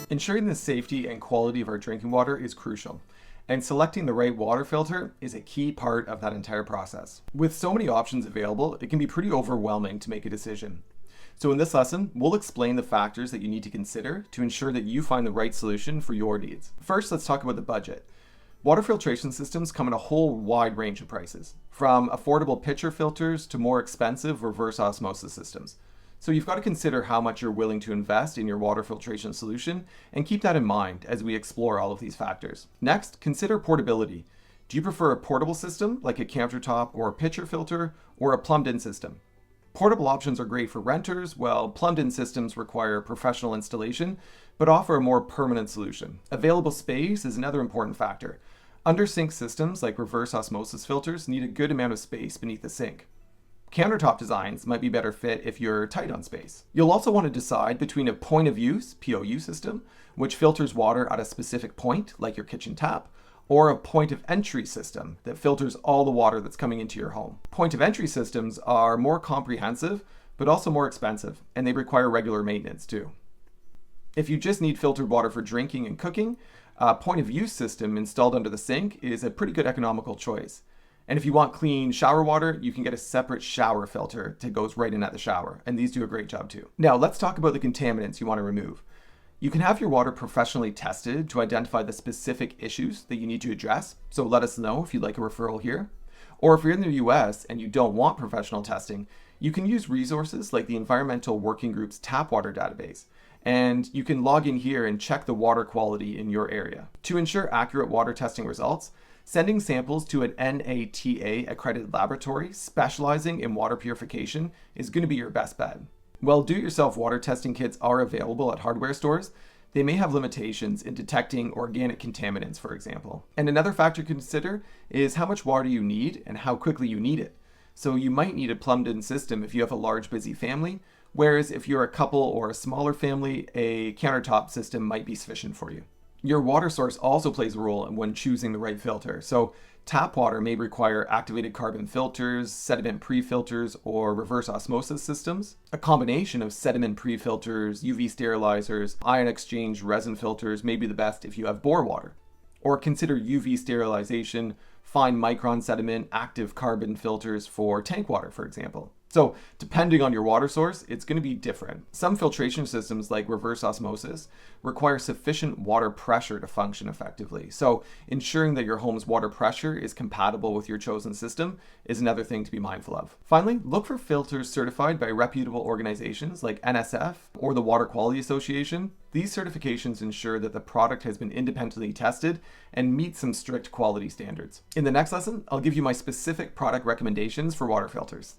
Ensuring the safety and quality of our drinking water is crucial, and selecting the right water filter is a key part of that entire process. With so many options available, it can be pretty overwhelming to make a decision. So in this lesson, we'll explain the factors that you need to consider to ensure that you find the right solution for your needs. First, let's talk about the budget. Water filtration systems come in a whole wide range of prices, from affordable pitcher filters to more expensive reverse osmosis systems. So you've got to consider how much you're willing to invest in your water filtration solution and keep that in mind as we explore all of these factors. Next, consider portability. Do you prefer a portable system like a countertop or a pitcher filter, or a plumbed-in system? Portable options are great for renters, while plumbed-in systems require professional installation but offer a more permanent solution. Available space is another important factor. Under-sink systems like reverse osmosis filters need a good amount of space beneath the sink. Countertop designs might be better fit if you're tight on space. You'll also want to decide between a point of use (POU) system, which filters water at a specific point, like your kitchen tap, or a point of entry system that filters all the water that's coming into your home. Point of entry systems are more comprehensive, but also more expensive, and they require regular maintenance too. If you just need filtered water for drinking and cooking, a point of use system installed under the sink is a pretty good economical choice. And if you want clean shower water, you can get a separate shower filter that goes right in at the shower, and these do a great job too. Now let's talk about the contaminants you want to remove. You can have your water professionally tested to identify the specific issues that you need to address, so let us know if you'd like a referral here. Or if you're in the US and you don't want professional testing, you can use resources like the Environmental Working Group's tap water database, and you can log in here and check the water quality in your area. To ensure accurate water testing results, sending samples to an NATA accredited laboratory specializing in water purification is going to be your best bet. While do-it-yourself water testing kits are available at hardware stores, they may have limitations in detecting organic contaminants, for example. And another factor to consider is how much water you need and how quickly you need it. So you might need a plumbed-in system if you have a large, busy family, whereas if you're a couple or a smaller family, a countertop system might be sufficient for you. Your water source also plays a role when choosing the right filter. So tap water may require activated carbon filters, sediment pre-filters, or reverse osmosis systems. A combination of sediment pre-filters, UV sterilizers, ion exchange resin filters may be the best if you have bore water. Or consider UV sterilization, fine micron sediment, active carbon filters for tank water, for example. So depending on your water source, it's going to be different. Some filtration systems like reverse osmosis require sufficient water pressure to function effectively. So ensuring that your home's water pressure is compatible with your chosen system is another thing to be mindful of. Finally, look for filters certified by reputable organizations like NSF or the Water Quality Association. These certifications ensure that the product has been independently tested and meets some strict quality standards. In the next lesson, I'll give you my specific product recommendations for water filters.